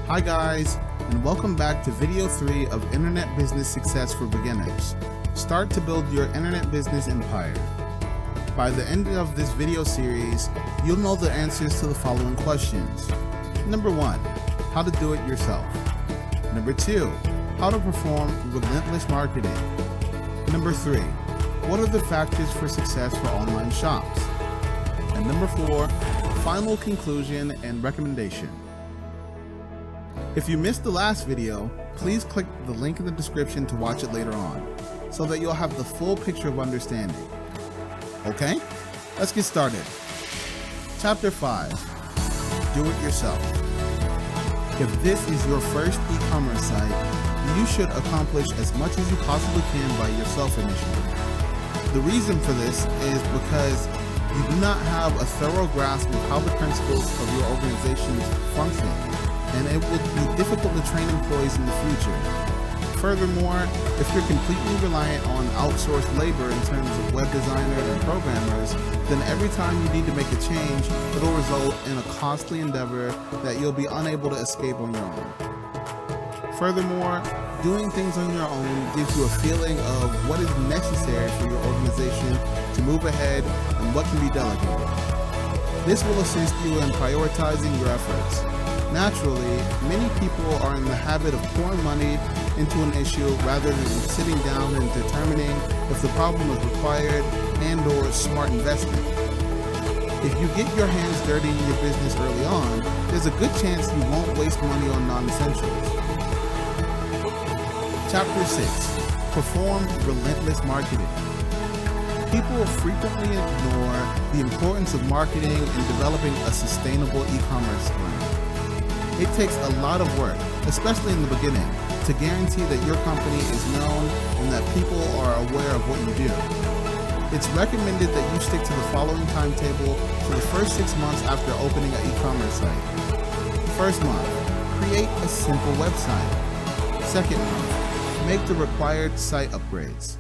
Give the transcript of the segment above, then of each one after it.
Hi guys, and welcome back to video 3 of Internet Business Success for Beginners. Start to build your internet business empire. By the end of this video series, you'll know the answers to the following questions. Number 1, how to do it yourself. Number 2, how to perform relentless marketing. Number 3, what are the factors for success for online shops? And number 4, final conclusion and recommendation. If you missed the last video, please click the link in the description to watch it later on, so that you'll have the full picture of understanding. Okay, let's get started. Chapter 5, do it yourself. If this is your first e-commerce site, you should accomplish as much as you possibly can by yourself initially. The reason for this is because you do not have a thorough grasp of how the principles of your organization function, and it will be difficult to train employees in the future. Furthermore, if you're completely reliant on outsourced labor in terms of web designers and programmers, then every time you need to make a change, it'll result in a costly endeavor that you'll be unable to escape on your own. Furthermore, doing things on your own gives you a feeling of what is necessary for your organization to move ahead and what can be delegated. This will assist you in prioritizing your efforts. Naturally, many people are in the habit of pouring money into an issue rather than sitting down and determining if the problem is required and/or smart investment. If you get your hands dirty in your business early on, there's a good chance you won't waste money on non-essentials. Chapter 6, perform relentless marketing. People frequently ignore the importance of marketing in developing a sustainable e-commerce brand. It takes a lot of work, especially in the beginning, to guarantee that your company is known and that people are aware of what you do. It's recommended that you stick to the following timetable for the first 6 months after opening an e-commerce site. First month, create a simple website. Second month, make the required site upgrades.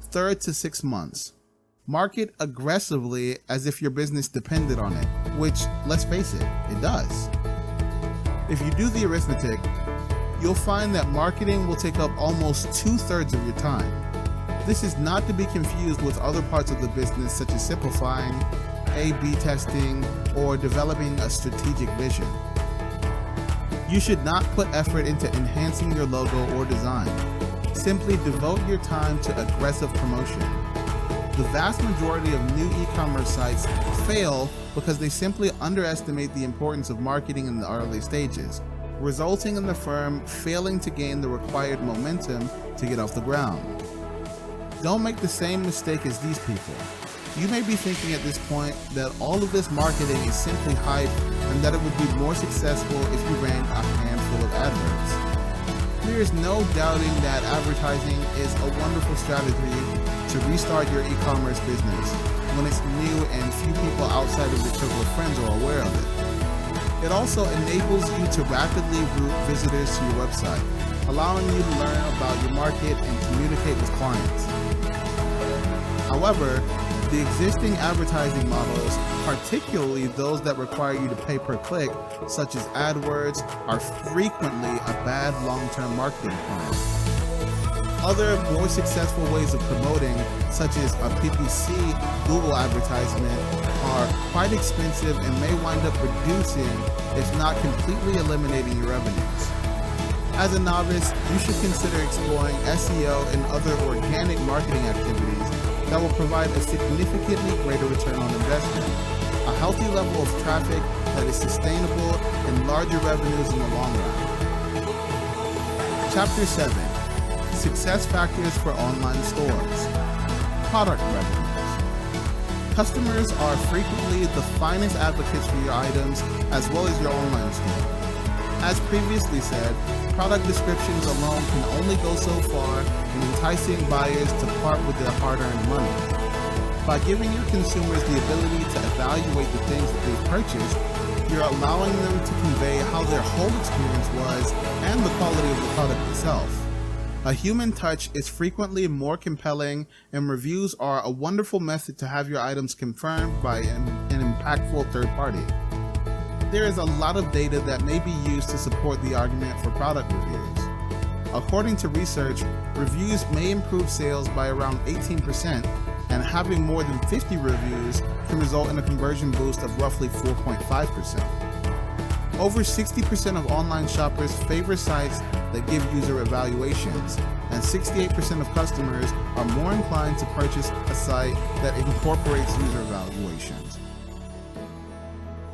3rd to 6 months, market aggressively as if your business depended on it, which, let's face it, it does. If you do the arithmetic, you'll find that marketing will take up almost 2/3 of your time. This is not to be confused with other parts of the business such as simplifying, A/B testing, or developing a strategic vision. You should not put effort into enhancing your logo or design. Simply devote your time to aggressive promotion. The vast majority of new e-commerce sites fail because they simply underestimate the importance of marketing in the early stages, resulting in the firm failing to gain the required momentum to get off the ground. Don't make the same mistake as these people. You may be thinking at this point that all of this marketing is simply hype and that it would be more successful if you ran a handful of adverts. There is no doubting that advertising is a wonderful strategy to restart your e-commerce business when it's new and few people outside of your circle of friends are aware of it. It also enables you to rapidly route visitors to your website, allowing you to learn about your market and communicate with clients. However, the existing advertising models, particularly those that require you to pay per click, such as AdWords, are frequently a bad long-term marketing plan. Other more successful ways of promoting, such as a PPC Google advertisement, are quite expensive and may wind up reducing, if not completely eliminating your revenues. As a novice, you should consider exploring SEO and other organic marketing activities that will provide a significantly greater return on investment, a healthy level of traffic that is sustainable, and larger revenues in the long run. Chapter 7, success factors for online stores. Product revenues. Customers are frequently the finest advocates for your items as well as your online store. As previously said, product descriptions alone can only go so far in enticing buyers to part with their hard-earned money. By giving your consumers the ability to evaluate the things that they've purchased, you're allowing them to convey how their whole experience was and the quality of the product itself. A human touch is frequently more compelling, and reviews are a wonderful method to have your items confirmed by an impactful third party. there is a lot of data that may be used to support the argument for product reviews. According to research, reviews may improve sales by around 18%, and having more than 50 reviews can result in a conversion boost of roughly 4.5%. Over 60% of online shoppers favor sites that give user evaluations, and 68% of customers are more inclined to purchase a site that incorporates user evaluations.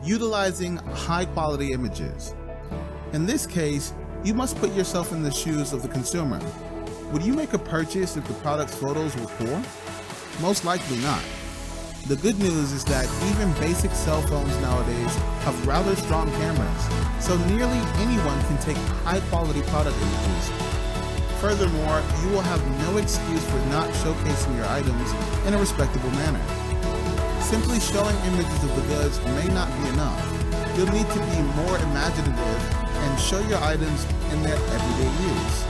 Utilizing high-quality images. In this case, you must put yourself in the shoes of the consumer. Would you make a purchase if the product's photos were poor? Most likely not. The good news is that even basic cell phones nowadays have rather strong cameras, so nearly anyone can take high-quality product images. Furthermore, you will have no excuse for not showcasing your items in a respectable manner. Simply showing images of the goods may not be enough. You'll need to be more imaginative and show your items in their everyday use.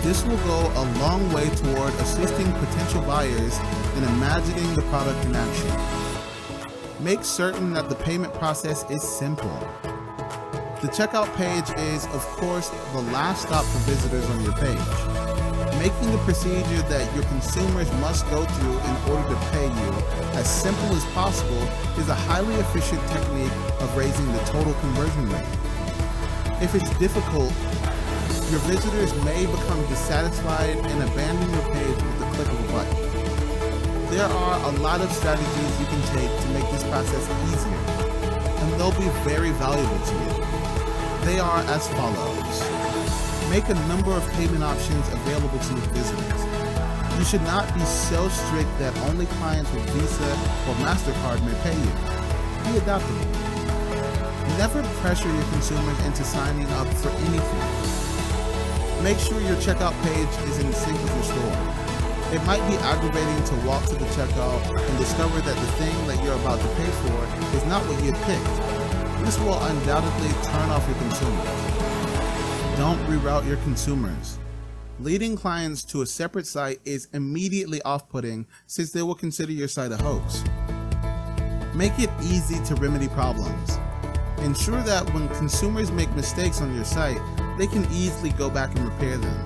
This will go a long way toward assisting potential buyers in imagining the product in action. Make certain that the payment process is simple. The checkout page is, of course, the last stop for visitors on your page. Making the procedure that your consumers must go through in order to pay you as simple as possible is a highly efficient technique of raising the total conversion rate. If it's difficult, your visitors may become dissatisfied and abandon your page with the click of a button. There are a lot of strategies you can take to make this process easier, and they'll be very valuable to you. They are as follows. Make a number of payment options available to your visitors. You should not be so strict that only clients with Visa or MasterCard may pay you. Be adaptable. Never pressure your consumers into signing up for anything. Make sure your checkout page is in sync with your store. It might be aggravating to walk to the checkout and discover that the thing that you're about to pay for is not what you had picked. This will undoubtedly turn off your consumers. Don't reroute your consumers. Leading clients to a separate site is immediately off-putting since they will consider your site a hoax. Make it easy to remedy problems. Ensure that when consumers make mistakes on your site, they can easily go back and repair them.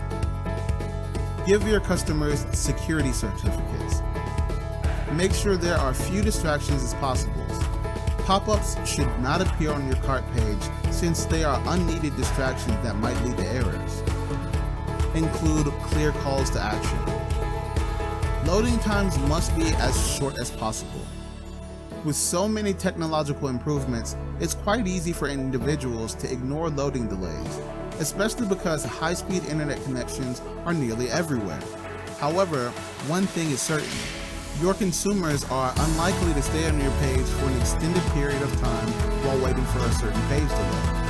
Give your customers security certificates. Make sure there are few distractions as possible. Pop-ups should not appear on your cart page since they are unneeded distractions that might lead to errors. Include clear calls to action. Loading times must be as short as possible. With so many technological improvements, it's quite easy for individuals to ignore loading delays, especially because high-speed internet connections are nearly everywhere. However, one thing is certain. Your consumers are unlikely to stay on your page for an extended period of time while waiting for a certain page to load.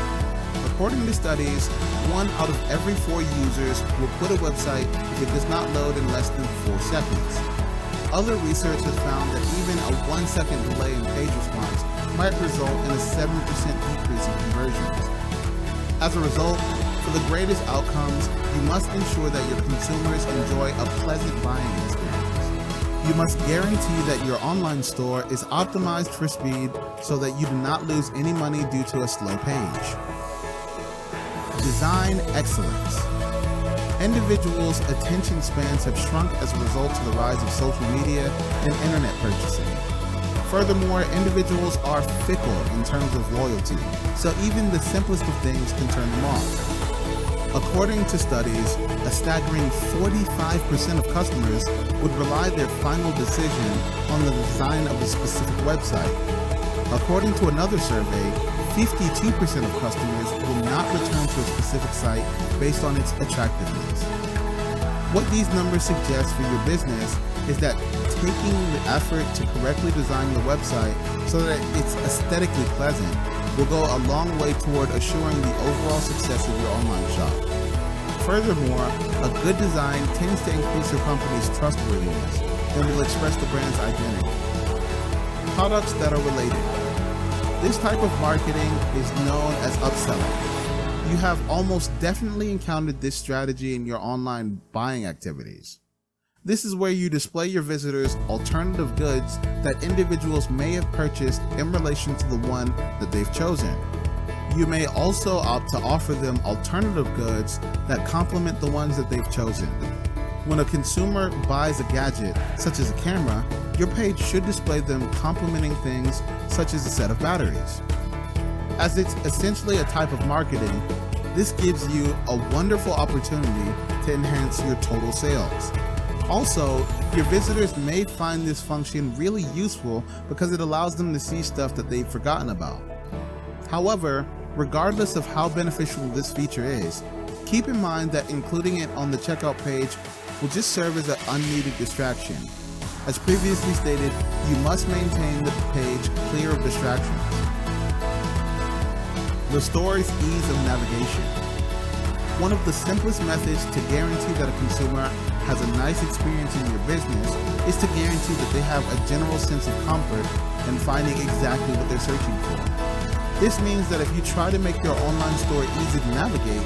According to studies, 1 out of every 4 users will quit a website if it does not load in less than 4 seconds. Other research has found that even a 1-second delay in page response might result in a 7% decrease in conversions. As a result, for the greatest outcomes, you must ensure that your consumers enjoy a pleasant buying experience. You must guarantee that your online store is optimized for speed so that you do not lose any money due to a slow page. Design excellence. Individuals' attention spans have shrunk as a result of the rise of social media and internet purchasing. Furthermore, individuals are fickle in terms of loyalty, so even the simplest of things can turn them off. According to studies, a staggering 45% of customers would rely their final decision on the design of a specific website. According to another survey, 52% of customers will not return to a specific site based on its attractiveness. What these numbers suggest for your business is that taking the effort to correctly design your website so that it's aesthetically pleasant will go a long way toward assuring the overall success of your online shop. Furthermore, a good design tends to increase your company's trustworthiness and will express the brand's identity. Products that are related. This type of marketing is known as upselling. You have almost definitely encountered this strategy in your online buying activities. This is where you display your visitors alternative goods that individuals may have purchased in relation to the one that they've chosen. You may also opt to offer them alternative goods that complement the ones that they've chosen. When a consumer buys a gadget, such as a camera, your page should display them complementing things such as a set of batteries. As it's essentially a type of marketing, this gives you a wonderful opportunity to enhance your total sales. Also, your visitors may find this function really useful because it allows them to see stuff that they've forgotten about. However, regardless of how beneficial this feature is, keep in mind that including it on the checkout page will just serve as an unneeded distraction. As previously stated, you must maintain the page clear of distractions. The store's ease of navigation. One of the simplest methods to guarantee that a consumer has a nice experience in your business is to guarantee that they have a general sense of comfort in finding exactly what they're searching for. This means that if you try to make your online store easy to navigate,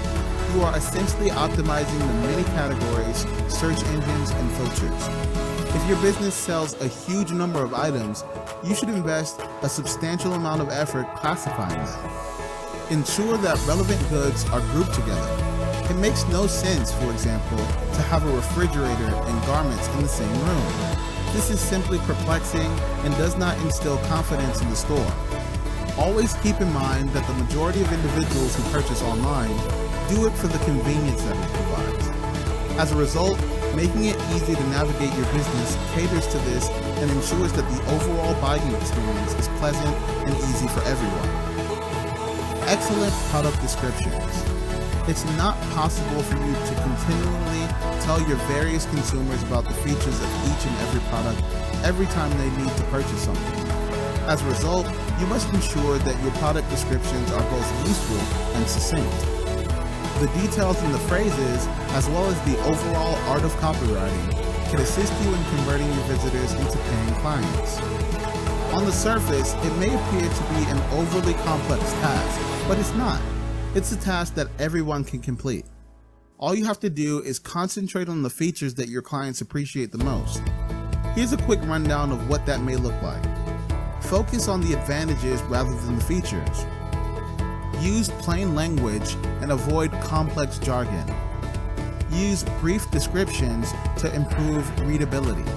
you are essentially optimizing the many categories, search engines, and filters. If your business sells a huge number of items, you should invest a substantial amount of effort classifying them. Ensure that relevant goods are grouped together. It makes no sense, for example, to have a refrigerator and garments in the same room. This is simply perplexing and does not instill confidence in the store. Always keep in mind that the majority of individuals who purchase online do it for the convenience that it provides. As a result, making it easy to navigate your business caters to this and ensures that the overall buying experience is pleasant and easy for everyone. Excellent product descriptions. It's not possible for you to continually tell your various consumers about the features of each and every product every time they need to purchase something. As a result, you must ensure that your product descriptions are both useful and succinct. The details in the phrases, as well as the overall art of copywriting, can assist you in converting your visitors into paying clients. On the surface, it may appear to be an overly complex task, but it's not. It's a task that everyone can complete. All you have to do is concentrate on the features that your clients appreciate the most. Here's a quick rundown of what that may look like. Focus on the advantages rather than the features. Use plain language and avoid complex jargon. Use brief descriptions to improve readability.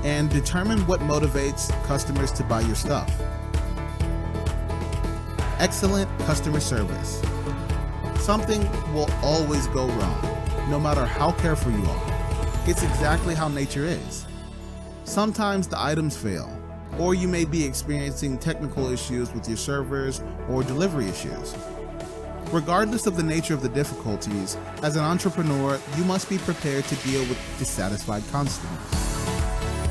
And determine what motivates customers to buy your stuff. Excellent customer service. Something will always go wrong, no matter how careful you are. It's exactly how nature is. Sometimes the items fail, or you may be experiencing technical issues with your servers or delivery issues. Regardless of the nature of the difficulties, as an entrepreneur, you must be prepared to deal with dissatisfied customers.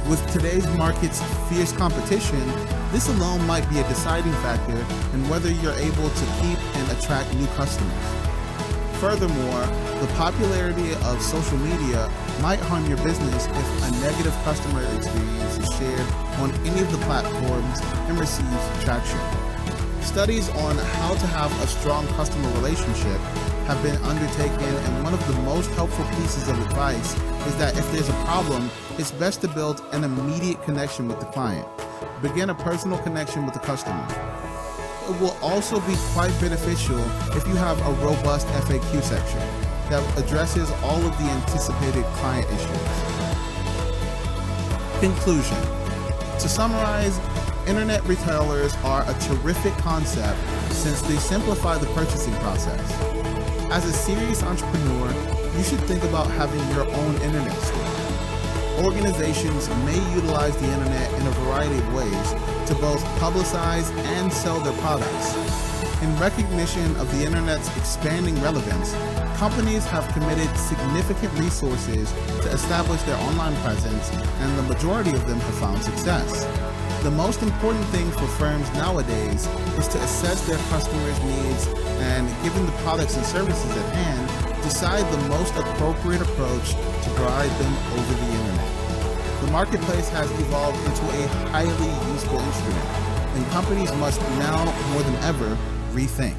With today's market's fierce competition, this alone might be a deciding factor in whether you're able to keep and attract new customers. Furthermore, the popularity of social media might harm your business if a negative customer experience is shared on any of the platforms and receives traction. Studies on how to have a strong customer relationship have been undertaken, and one of the most helpful pieces of advice is that if there's a problem, it's best to build an immediate connection with the client. Begin a personal connection with the customer. It will also be quite beneficial if you have a robust FAQ section that addresses all of the anticipated client issues. Conclusion. To summarize, internet retailers are a terrific concept since they simplify the purchasing process. As a serious entrepreneur, you should think about having your own internet store. Organizations may utilize the internet in a variety of ways to both publicize and sell their products. In recognition of the internet's expanding relevance, companies have committed significant resources to establish their online presence, and the majority of them have found success. The most important thing for firms nowadays is to assess their customers' needs and, given the products and services at hand, decide the most appropriate approach to provide them over the internet. The marketplace has evolved into a highly useful instrument, and companies must now, more than ever, rethink.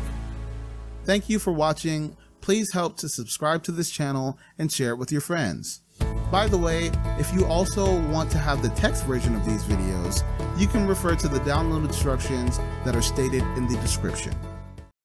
Thank you for watching. Please help to subscribe to this channel and share it with your friends. By the way, if you also want to have the text version of these videos, you can refer to the download instructions that are stated in the description.